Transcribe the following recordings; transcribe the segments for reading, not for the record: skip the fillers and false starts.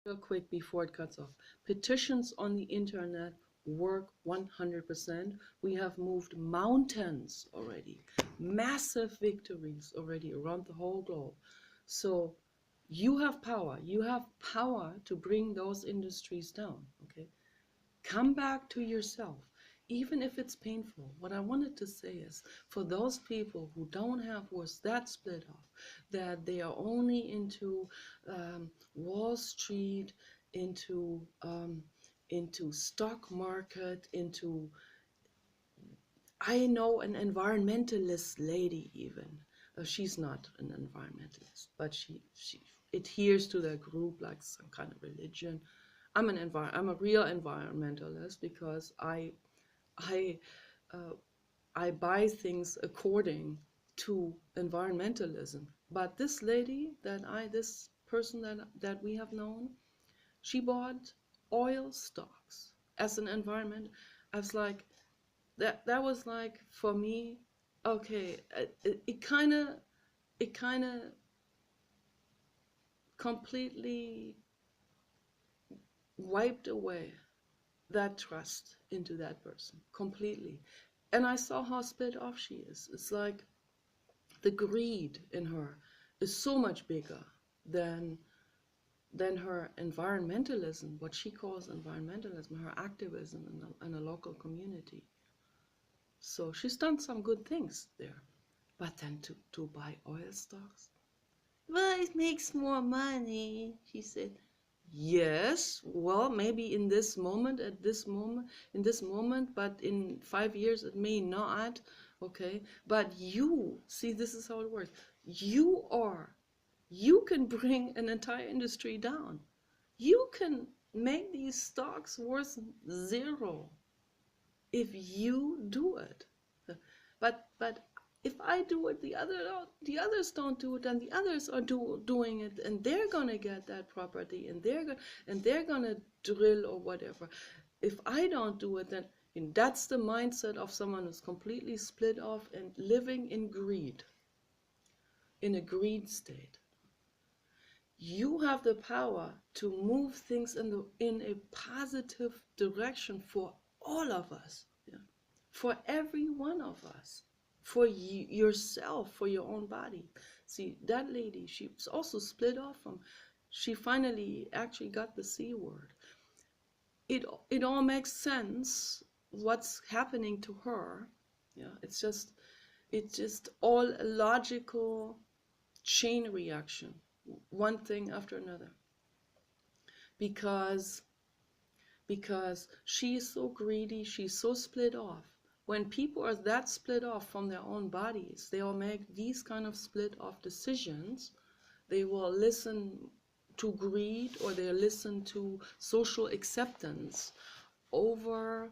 real quick before it cuts off. Petitions on the internet work 100%. We have moved mountains already, massive victories already around the whole globe. So you have power. You have power to bring those industries down. Okay, come back to yourself, even if it's painful. What I wanted to say is, for those people who don't have, was that split off, that they are only into Wall Street, into stock market, into, I know an environmentalist lady even. She's not an environmentalist, but she adheres to that group like some kind of religion. I'm a real environmentalist because I uh, I buy things according to environmentalism. But this lady this person that we have known, she bought oil stocks as an environment. I was like, that was like, for me, okay, it kind of completely wiped away that trust into that person completely. And I saw how split off she is. It's like the greed in her is so much bigger than her environmentalism, what she calls environmentalism, her activism in a local community. So she's done some good things there. But then to buy oil stocks? Well, it makes more money, she said. Yes, well, maybe in this moment, in this moment, but in 5 years it may not, okay? But you, see, this is how it works. You can bring an entire industry down. You can make these stocks worth zero if you do it. But if I do it, the others don't do it, and the others are doing it, and they're gonna get that property, and they're gonna drill or whatever. If I don't do it, then that's the mindset of someone who's completely split off and living in greed, in a greed state. You have the power to move things in a positive direction for all of us, yeah? For every one of us, for yourself, for your own body. See, that lady, she was also split off from, she finally actually got the C word. It all makes sense what's happening to her. Yeah, it's just all a logical chain reaction, one thing after another, because she's so greedy, she's so split off. When people are that split off from their own bodies, they will make these kind of split off decisions. They will listen to greed, or they listen to social acceptance over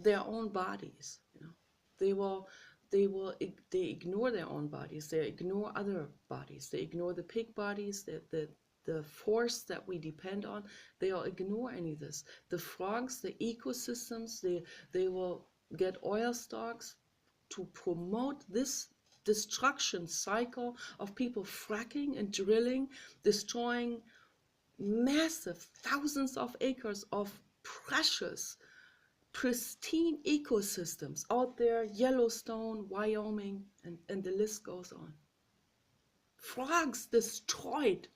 their own bodies. They ignore their own bodies, they ignore other bodies, they ignore the pig bodies, the force that we depend on. They'll ignore any of this. The frogs, the ecosystems, they will get oil stocks to promote this destruction cycle of people fracking and drilling, destroying massive thousands of acres of precious, pristine ecosystems out there, Yellowstone, Wyoming, and the list goes on. Frogs destroyed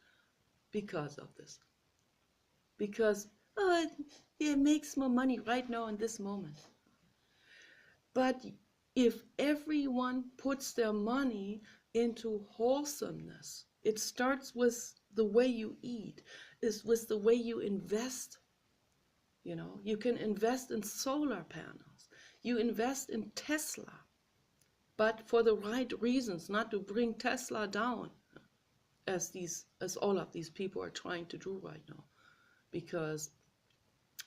because of this. Because it makes more money right now in this moment. But if everyone puts their money into wholesomeness, it starts with the way you eat, is with the way you invest. You can invest in solar panels, you invest in Tesla, but for the right reasons, not to bring Tesla down, as all of these people are trying to do right now, because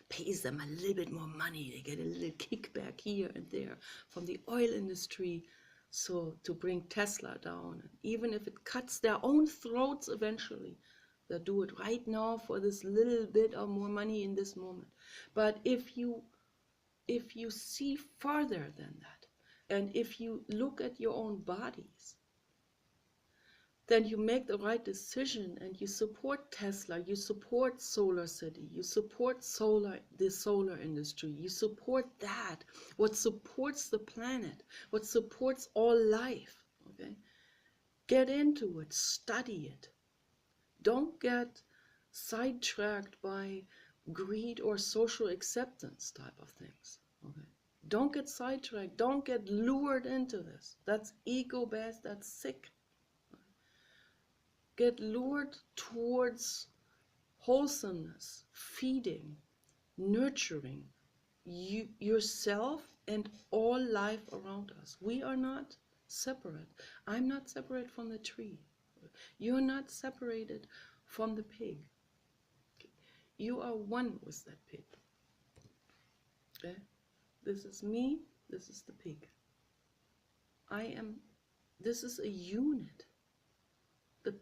pays them a little bit more money. They get a little kickback here and there from the oil industry, so to bring Tesla down. And even if it cuts their own throats eventually, they'll do it right now for this little bit of more money in this moment. But if you see farther than that, and if you look at your own bodies, then you make the right decision and you support Tesla, you support Solar City, you support the solar industry, you support that, what supports the planet, what supports all life, okay? Get into it, study it. Don't get sidetracked by greed or social acceptance type of things, okay? Don't get sidetracked, don't get lured into this. That's ego-based, that's sick. Get lured towards wholesomeness, feeding, nurturing yourself and all life around us. We are not separate. I'm not separate from the tree. You're not separated from the pig. You are one with that pig. Okay? This is me, this is the pig. This is a unit. The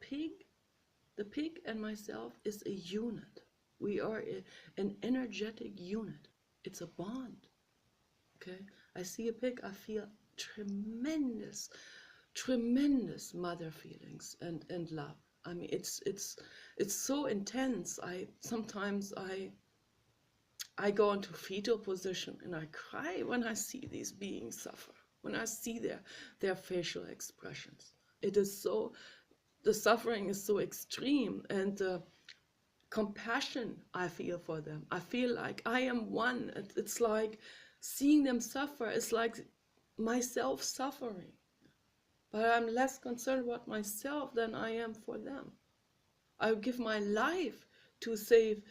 pig and myself is a unit. We are an energetic unit. It's a bond. Okay? I see a pig, I feel tremendous, tremendous mother feelings and love. I mean, it's so intense. Sometimes I go into fetal position and I cry when I see these beings suffer, when I see their facial expressions. It is so, the suffering is so extreme, and the compassion I feel for them. I feel like I am one. It's like seeing them suffer. It's like myself suffering. But I'm less concerned about myself than I am for them. I would give my life to save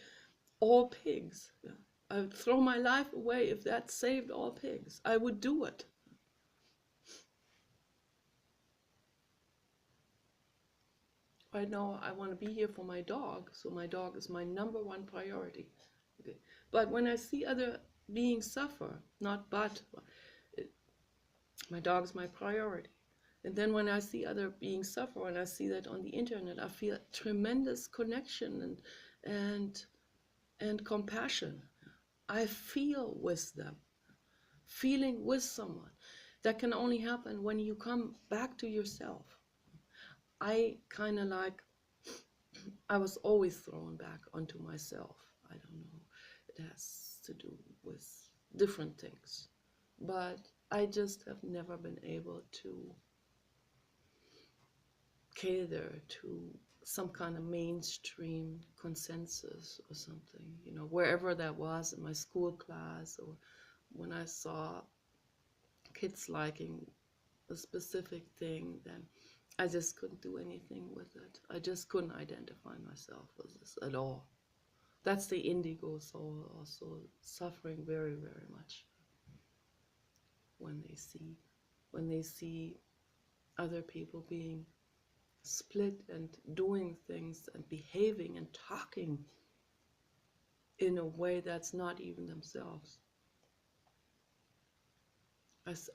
all pigs. I would throw my life away if that saved all pigs. I would do it. Right now, I want to be here for my dog, so my dog is my #1 priority. Okay. But when I see other beings suffer, my dog is my priority. And then when I see other beings suffer, when I see that on the internet, I feel tremendous connection and compassion. I feel with them, feeling with someone. That can only happen when you come back to yourself. I was always thrown back onto myself. I don't know. It has to do with different things. But I just have never been able to cater to some kind of mainstream consensus or something, wherever that was in my school class, or when I saw kids liking a specific thing, then I just couldn't do anything with it. I just couldn't identify myself with this at all. That's the indigo soul also suffering very, very much when they see other people being split and doing things and behaving and talking in a way that's not even themselves.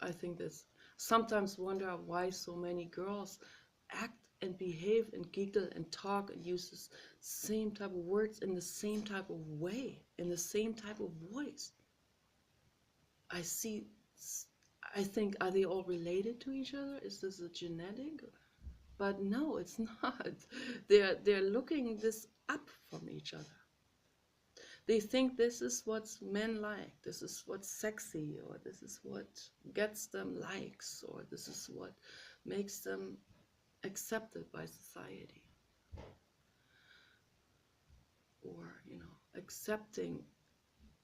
I think that's sometimes wonder why so many girls act and behave and giggle and talk and use the same type of words in the same type of way, in the same type of voice. I think, are they all related to each other? Is this a genetic? But no, it's not. They're looking this up from each other. They think this is what men like, this is what's sexy, or this is what gets them likes, or this is what makes them accepted by society. Or, accepting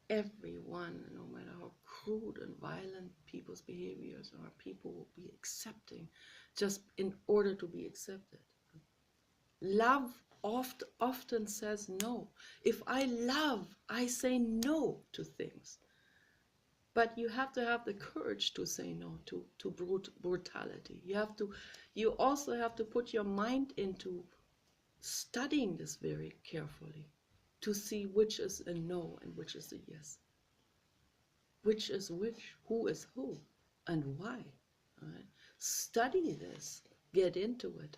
everyone, no matter how crude and violent people's behaviors are, people will be accepting just in order to be accepted. Love often says no. If I love, I say no to things. But you have to have the courage to say no to brutality. You also have to put your mind into studying this very carefully to see which is a no and which is a yes. Which is which, who is who, and why. All right? Study this, get into it.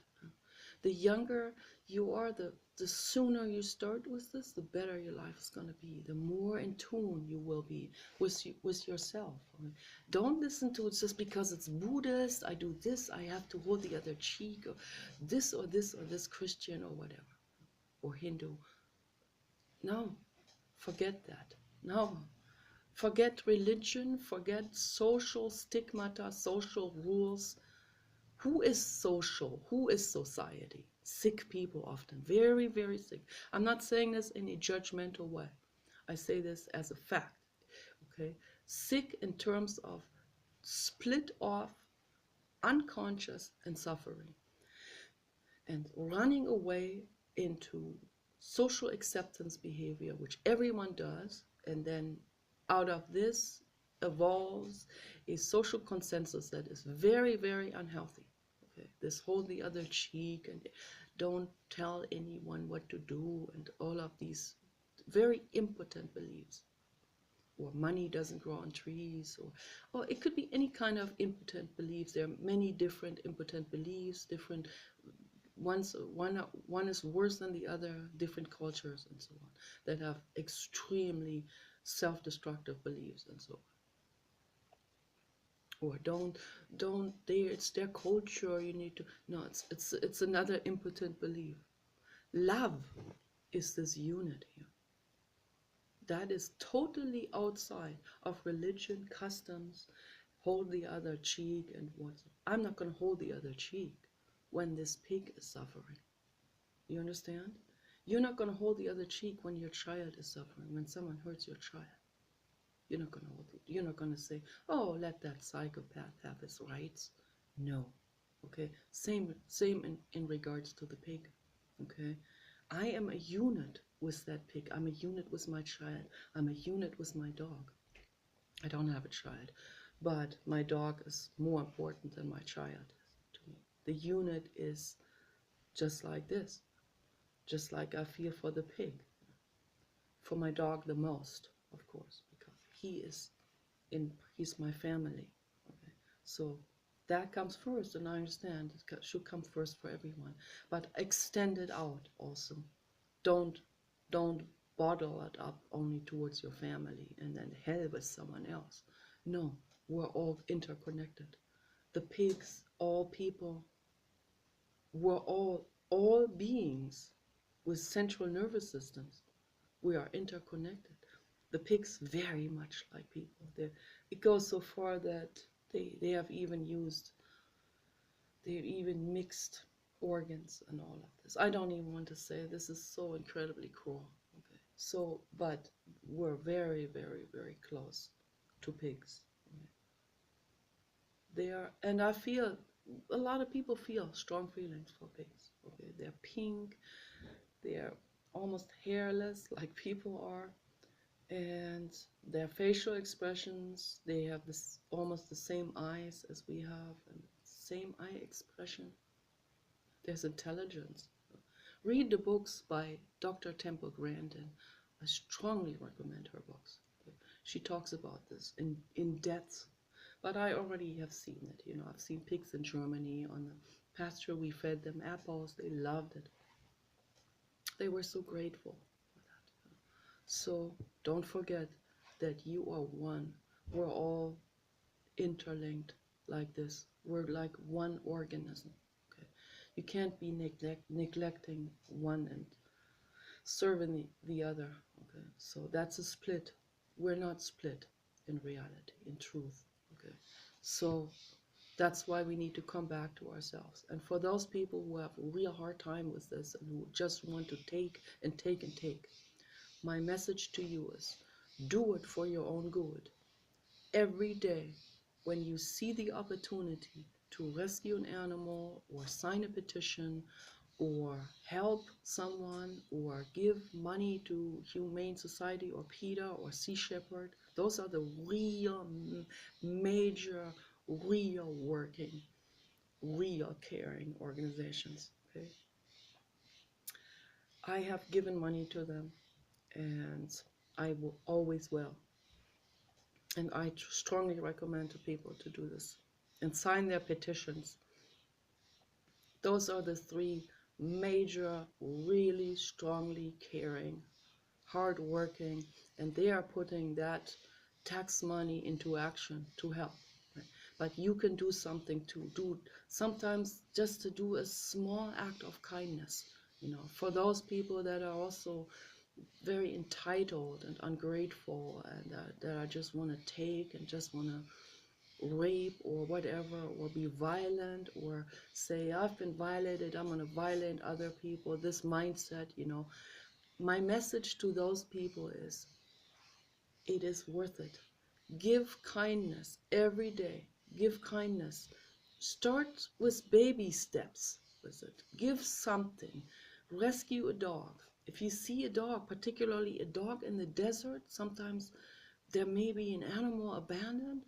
The younger you are, the sooner you start with this, the better your life is going to be. The more in tune you will be with yourself. Don't listen to it just because it's Buddhist. I do this, I have to hold the other cheek, or this or this or this Christian or whatever, or Hindu. No, forget that. No, forget religion, forget social stigmata, social rules. Who is social? Who is society? Sick people often, very, very sick. I'm not saying this in a judgmental way. I say this as a fact, okay? Sick in terms of split off, unconscious, and suffering, and running away into social acceptance behavior, which everyone does, and then out of this evolves a social consensus that is very, very unhealthy. Okay, this hold the other cheek and don't tell anyone what to do, and all of these very impotent beliefs. Or money doesn't grow on trees, or it could be any kind of impotent beliefs. There are many different impotent beliefs, different one is worse than the other, different cultures and so on, that have extremely self-destructive beliefs and so on. Or it's their culture, you need to, no, it's another impotent belief. Love is this unit here that is totally outside of religion, customs, hold the other cheek and what. I'm not going to hold the other cheek when this pig is suffering. You understand? You're not going to hold the other cheek when your child is suffering, when someone hurts your child. You're not going to hold it. You're not going to say, oh, let that psychopath have his rights. No. Okay? Same in regards to the pig. Okay? I am a unit with that pig. I'm a unit with my child. I'm a unit with my dog. I don't have a child, but my dog is more important than my child to me. The unit is just like this. Just like I feel for the pig, for my dog the most, of course, because he's my family. Okay? So that comes first, and I understand it should come first for everyone, but extend it out also. Don't bottle it up only towards your family and then hell with someone else. No, we're all interconnected. The pigs, all people, we're all beings with central nervous systems. We are interconnected. The pigs very much like people. It goes so far that they have even mixed organs and all of this. I don't even want to say this is so incredibly cruel. Okay. So, but we're very, very, very close to pigs. Okay. They are, and I feel a lot of people feel strong feelings for pigs. Okay, they're pink, they're almost hairless like people are, and their facial expressions, they have this almost the same eyes as we have, and same eye expression. There's intelligence. Read the books by Dr. Temple Grandin. I strongly recommend her books. She talks about this in depth. But I already have seen it. You know, I've seen pigs in Germany on the pasture. We fed them apples. They loved it. They were so grateful for that. So don't forget that you are one. We're all interlinked like this. We're like one organism. Okay, you can't be neglecting one and serving the other. Okay, so that's a split. We're not split in reality, in truth. Okay, so that's why we need to come back to ourselves. And for those people who have a real hard time with this and who just want to take and take and take, my message to you is do it for your own good. Every day, when you see the opportunity to rescue an animal or sign a petition or help someone or give money to Humane Society or PETA or Sea Shepherd, those are the real major, real working, real caring organizations. Okay, I have given money to them, and I will always will. And I strongly recommend to people to do this and sign their petitions. Those are the three major, really strongly caring, hardworking, and they are putting that tax money into action to help. Right? But you can do something to do, sometimes just to do a small act of kindness, for those people that are also very entitled and ungrateful, and that I just want to take and just want to rape or whatever, or be violent, or say I've been violated, I'm going to violate other people, this mindset. My message to those people is, it is worth it. Give kindness every day. Give kindness. Start with baby steps with it. Give something. Rescue a dog. If you see a dog, particularly a dog in the desert, sometimes there may be an animal abandoned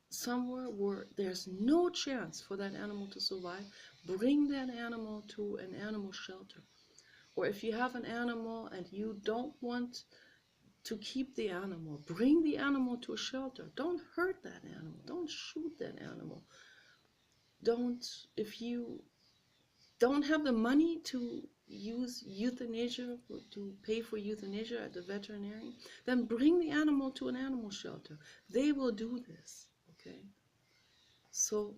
somewhere where there's no chance for that animal to survive. Bring that animal to an animal shelter. Or if you have an animal and you don't want to keep the animal, bring the animal to a shelter. Don't hurt that animal. Don't shoot that animal. If you don't have the money to use euthanasia, to pay for euthanasia at the veterinarian, then bring the animal to an animal shelter. They will do this, okay? So,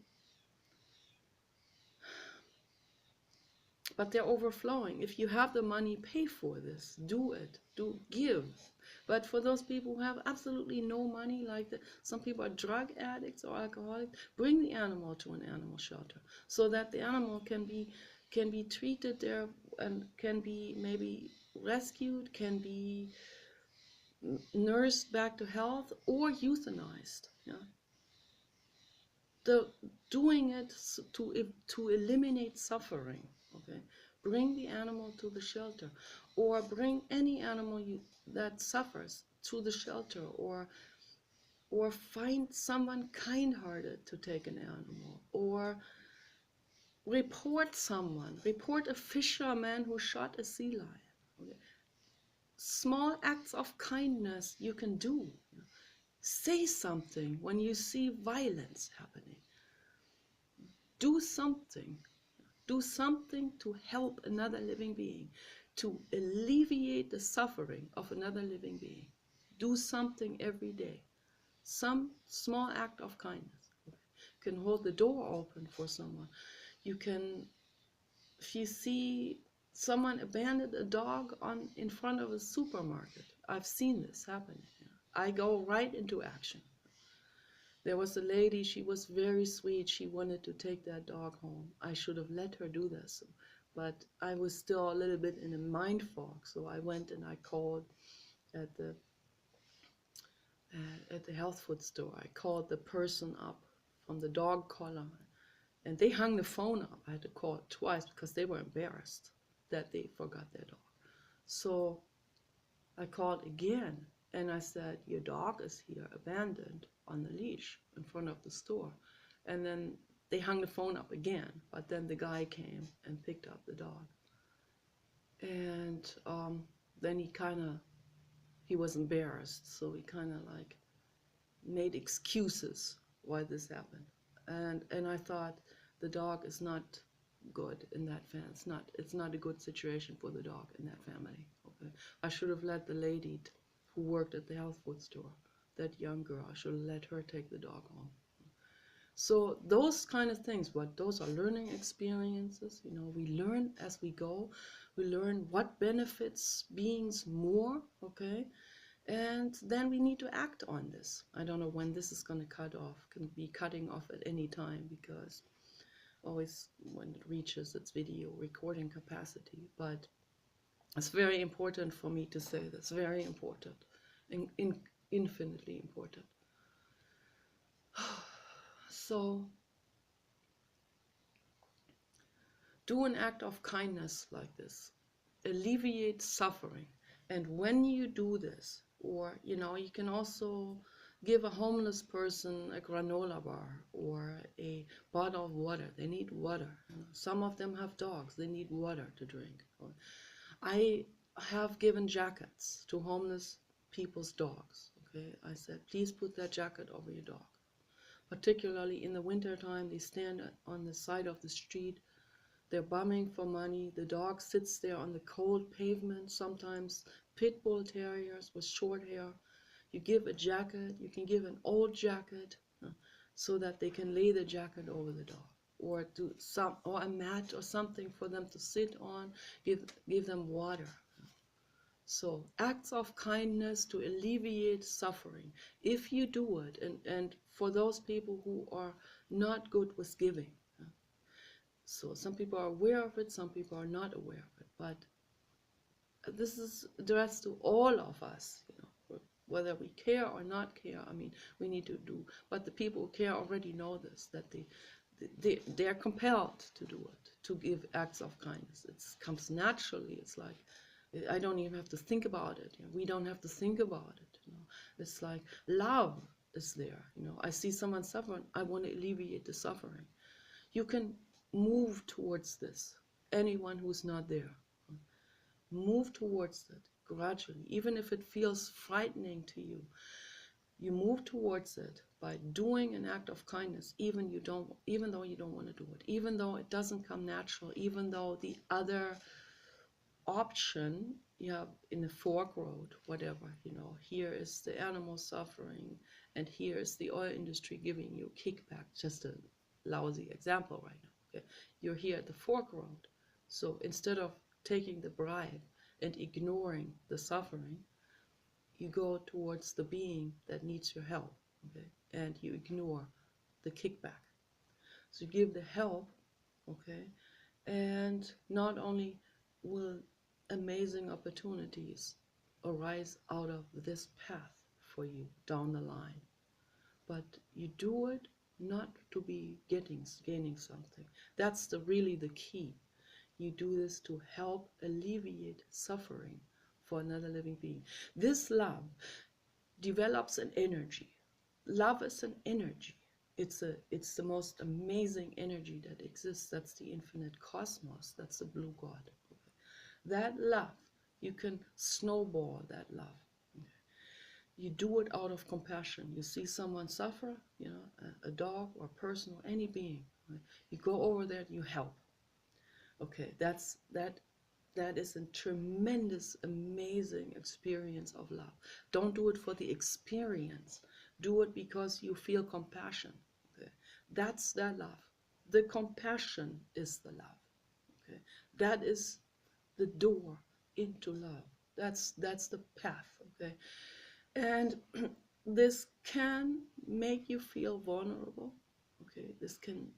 but they're overflowing. If you have the money, pay for this. Do it. Give. But for those people who have absolutely no money, like some people are drug addicts or alcoholics, bring the animal to an animal shelter so that the animal can be treated there and can be maybe rescued, can be nursed back to health, or euthanized. Yeah. Doing it to eliminate suffering. Okay, bring the animal to the shelter, or bring any animal that suffers to the shelter, or find someone kind-hearted to take an animal, or report a fisherman who shot a sea lion. Okay. Small acts of kindness you can do. Say something when you see violence happening. Do something. Do something to help another living being, to alleviate the suffering of another living being. Do something every day. Some small act of kindness. You can hold the door open for someone. You can, if you see someone abandoned a dog in front of a supermarket, I've seen this happening. I go right into action. There was a lady, she was very sweet. She wanted to take that dog home. I should have let her do this, but I was still a little bit in a mind fog. So I went and I called at the health food store. I called the person up from the dog collar, and they hung the phone up. I had to call it twice because they were embarrassed that they forgot their dog. So I called again, and I said, your dog is here, abandoned on the leash in front of the store. And then they hung the phone up again, but then the guy came and picked up the dog. And then he was embarrassed, so he kind of like made excuses why this happened. And I thought, the dog is not good in that family. It's not a good situation for the dog in that family. Okay, I should have let the lady who worked at the health food store, that young girl, I should have let her take the dog home. So those kind of things, but those are learning experiences. We learn as we go. We learn what benefits beings more, okay? And then we need to act on this. I don't know when this is going to cut off. Can be cutting off at any time, because always when it reaches its video recording capacity. But it's very important for me to say this. Very important. Infinitely important. So do an act of kindness like this. Alleviate suffering. And when you do this, or you can also give a homeless person a granola bar or a bottle of water. They need water. Some of them have dogs. They need water to drink. I have given jackets to homeless people's dogs. Okay, I said, please put that jacket over your dog. Particularly in the winter time, they stand on the side of the street They're bumming for money. The dog sits there on the cold pavement, sometimes pit bull terriers with short hair. You give a jacket, you can give an old jacket so that they can lay the jacket over the dog, or or a mat or something for them to sit on, give them water. So acts of kindness to alleviate suffering. If you do it, and for those people who are not good with giving. So some people are aware of it, some people are not aware of it. But this is addressed to all of us, whether we care or not care. I mean, we need to do. But the people who care already know this, that they're compelled to do it, to give acts of kindness. It comes naturally. It's like, I don't even have to think about it. We don't have to think about it. It's like love is there. I see someone suffering. I want to alleviate the suffering. You can move towards this. Anyone who's not there, move towards it gradually, even if it feels frightening to you. You move towards it by doing an act of kindness, even though you don't want to do it, even though it doesn't come natural, even though the other option you have in the fork road, whatever, here is the animal suffering and here is the oil industry giving you kickback. Just a lousy example right now. Okay? You're here at the fork road. So instead of taking the bribe and ignoring the suffering, you go towards the being that needs your help, okay? And you ignore the kickback. So you give the help, okay? And not only will amazing opportunities arise out of this path for you down the line, but you do it not to be gaining something. That's really the key. You do this to help alleviate suffering for another living being. This love develops an energy. Love is an energy. It's the most amazing energy that exists. That's the infinite cosmos. That's the blue God. That love, you can snowball that love. You do it out of compassion. You see someone suffer, a dog or a person or any being. Right? You go over there and you help. Okay, that is a tremendous, amazing experience of love. Don't do it for the experience. Do it because you feel compassion. Okay? That's that love. The compassion is the love. Okay? That is the door into love. That's the path. Okay? And this can make you feel vulnerable. Okay? This can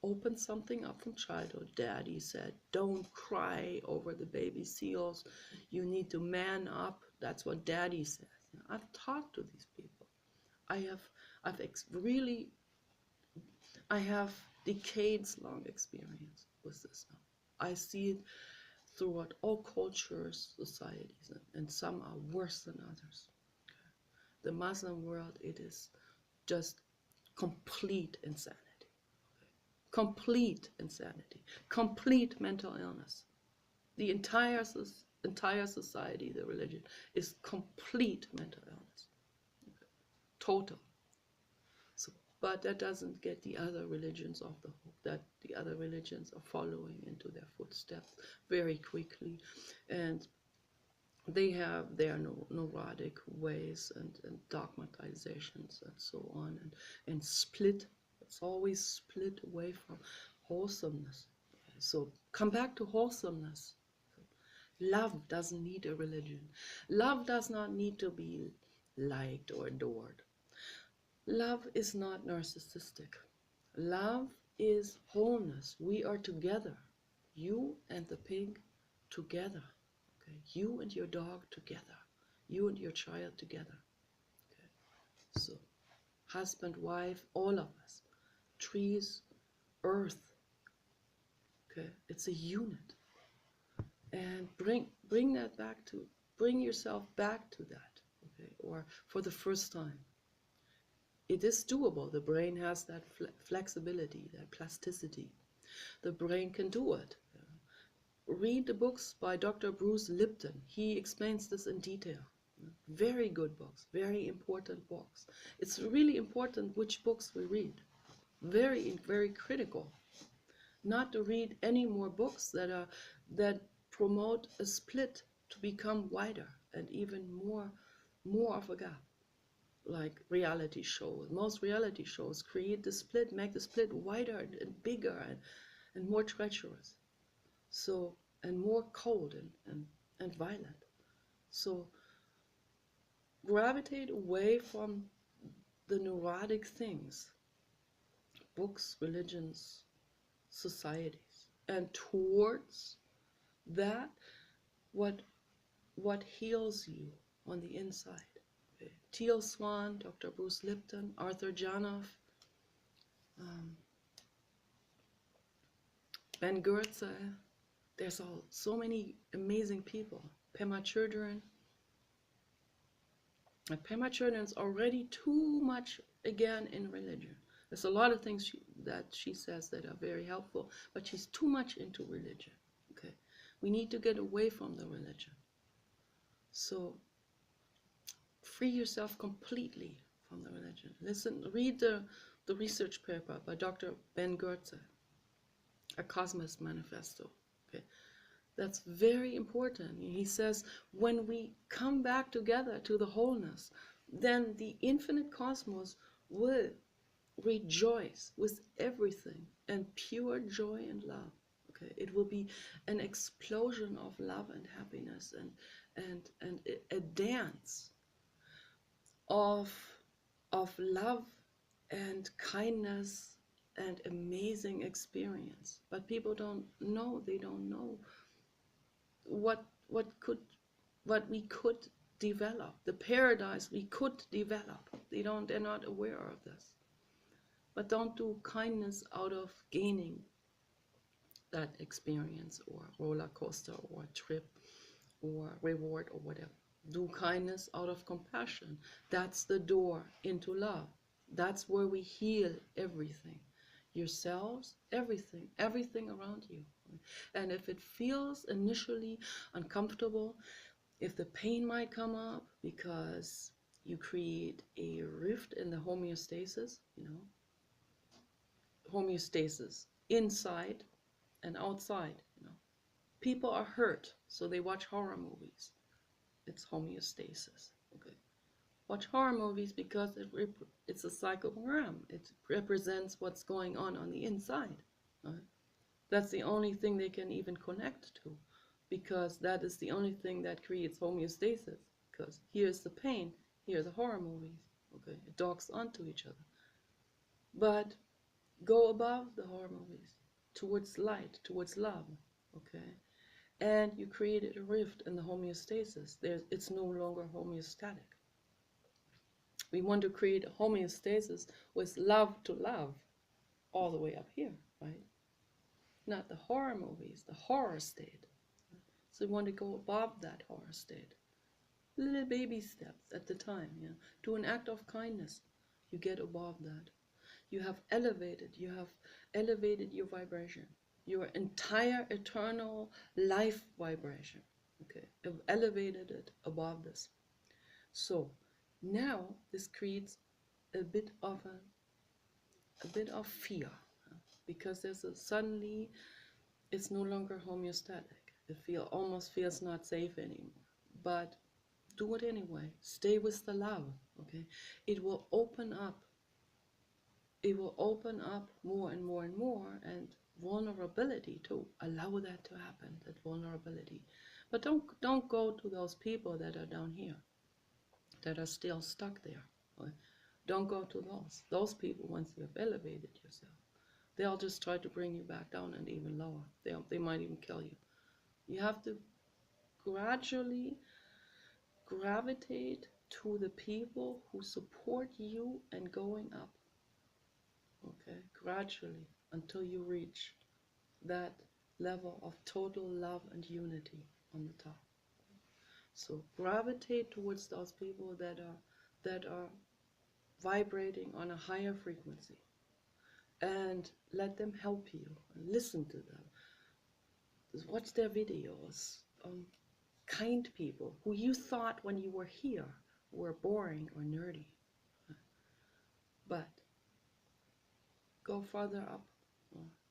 open something up from childhood. Daddy said, don't cry over the baby seals. You need to man up. That's what Daddy says. I've talked to these people. I have decades long experience with this now. I see it throughout all cultures, societies, and some are worse than others. The Muslim world, it is just complete insanity. Complete insanity, complete mental illness. The entire society, the religion, is complete mental illness. Okay. Total. So, but that doesn't get the other religions off the hook. That the other religions are following into their footsteps very quickly, and they have their neurotic ways and dogmatizations and so on, and split. It's always split away from wholesomeness. So come back to wholesomeness. Love doesn't need a religion. Love does not need to be liked or adored. Love is not narcissistic. Love is wholeness. We are together. You and the pig together. Okay? You and your dog together. You and your child together. Okay? So husband, wife, all of us. Trees, earth. Okay? It's a unit. And bring yourself back to that. Okay? Or for the first time. It is doable. The brain has that flexibility, that plasticity. The brain can do it. Read the books by Dr. Bruce Lipton. He explains this in detail. Very good books, very important books. It's really important which books we read. Very, very critical. not to read any more books that promote a split to become wider and even more of a gap, like reality shows. Most reality shows create the split, make the split wider and bigger and more treacherous, so, and more cold and violent. So gravitate away from the neurotic things, books, religions, societies, and towards that what heals you on the inside. Okay. Teal Swan, Dr. Bruce Lipton, Arthur Janov, Ben Goertze. There's so many amazing people. Pema Chodron. Pema Chodron is already too much again in religion. There's a lot of things that she says that are very helpful, but she's too much into religion. Okay, we need to get away from the religion. So free yourself completely from the religion. Listen, read the research paper by Dr. Ben Goertze, A Cosmos Manifesto. Okay, that's very important. He says when we come back together to the wholeness, then the infinite cosmos will rejoice with everything and pure joy and love. Okay, it will be an explosion of love and happiness and a dance of love and kindness and amazing experience. But people don't know. They don't know what we could develop, the paradise we could develop. They're not aware of this. But don't do kindness out of gaining that experience or roller coaster or trip or reward or whatever. Do kindness out of compassion. That's the door into love. That's where we heal everything. Yourselves, everything around you. And if it feels initially uncomfortable, if the pain might come up because you create a rift in the homeostasis, homeostasis inside and outside, people are hurt, so they watch horror movies. It's homeostasis. Okay, watch horror movies because it's a psychogram. It represents what's going on the inside. Right? That's the only thing they can even connect to, because that is the only thing that creates homeostasis. Because here's the pain, here are the horror movies. Okay, it docks onto each other. But go above the horror movies, towards light, towards love. Okay, and you created a rift in the homeostasis. It's no longer homeostatic. We want to create a homeostasis with love to love, all the way up here, right? Not the horror movies, the horror state. So we want to go above that horror state. Little baby steps at the time, Do an act of kindness. You get above that. You have elevated your vibration, your entire eternal life vibration. Okay, I've elevated it above this. So now this creates a bit of fear, because suddenly it's no longer homeostatic. It almost feels not safe anymore. But do it anyway. Stay with the love. Okay, it will open up. It will open up more and more and more, and vulnerability to allow that to happen. That vulnerability. But don't go to those people that are down here, that are still stuck there. Okay? Don't go to those people. Once you have elevated yourself, they'll just try to bring you back down and even lower. They might even kill you. You have to gradually gravitate to the people who support you and going up. Okay, gradually, until you reach that level of total love and unity on the top. So gravitate towards those people that are vibrating on a higher frequency, and let them help you, and listen to them. Watch their videos. Kind people who you thought when you were here were boring or nerdy. But go farther up.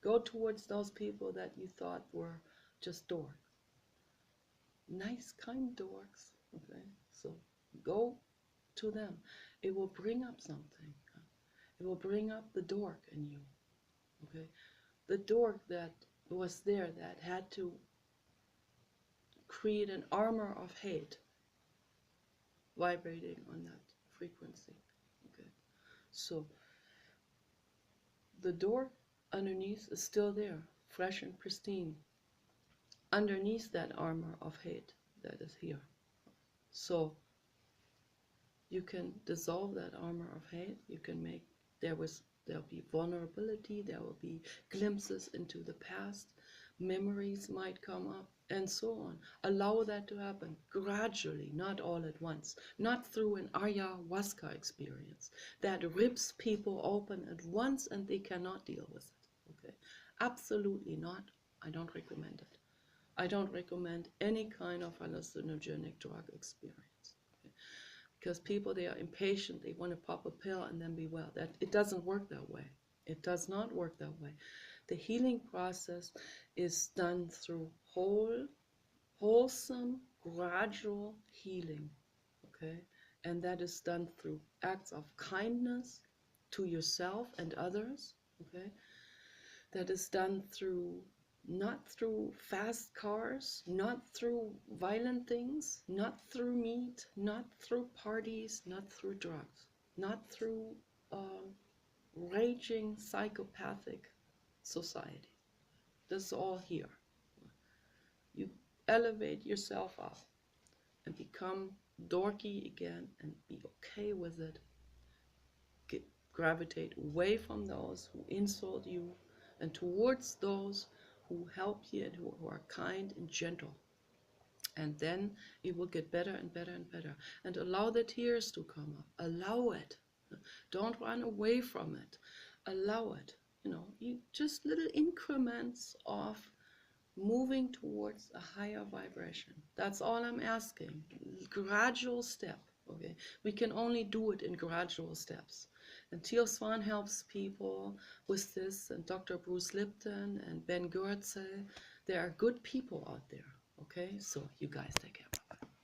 Go towards those people that you thought were just dorks. Nice, kind dorks. Okay? So go to them. It will bring up something. It will bring up the dork in you. Okay? The dork that was there, that had to create an armor of hate vibrating on that frequency. Okay? So the dork underneath is still there, fresh and pristine, underneath that armor of hate that is here. So you can dissolve that armor of hate. You can make, there'll be vulnerability, there will be glimpses into the past, memories might come up, and so on. Allow that to happen gradually, not all at once, not through an ayahuasca experience that rips people open at once and they cannot deal with it. Okay, absolutely not. I don't recommend it. I don't recommend any kind of hallucinogenic drug experience. Okay? Because people, they are impatient, they want to pop a pill and then be well. That it doesn't work that way. It does not work that way. The healing process is done through wholesome, gradual healing. Okay? And that is done through acts of kindness to yourself and others. Okay? That is done through, not through fast cars, not through violent things, not through meat, not through parties, not through drugs, not through raging psychopathic society. This is all here. You elevate yourself up and become dorky again and be okay with it. Gravitate away from those who insult you and towards those who help you and who are kind and gentle. And then it will get better and better and better. And allow the tears to come up. Allow it. Don't run away from it. Allow it. You just little increments of moving towards a higher vibration. That's all I'm asking. Gradual step. Okay, we can only do it in gradual steps. And Teal Swan helps people with this, and Dr. Bruce Lipton and Ben Goertzel. There are good people out there. Okay, so you guys take care.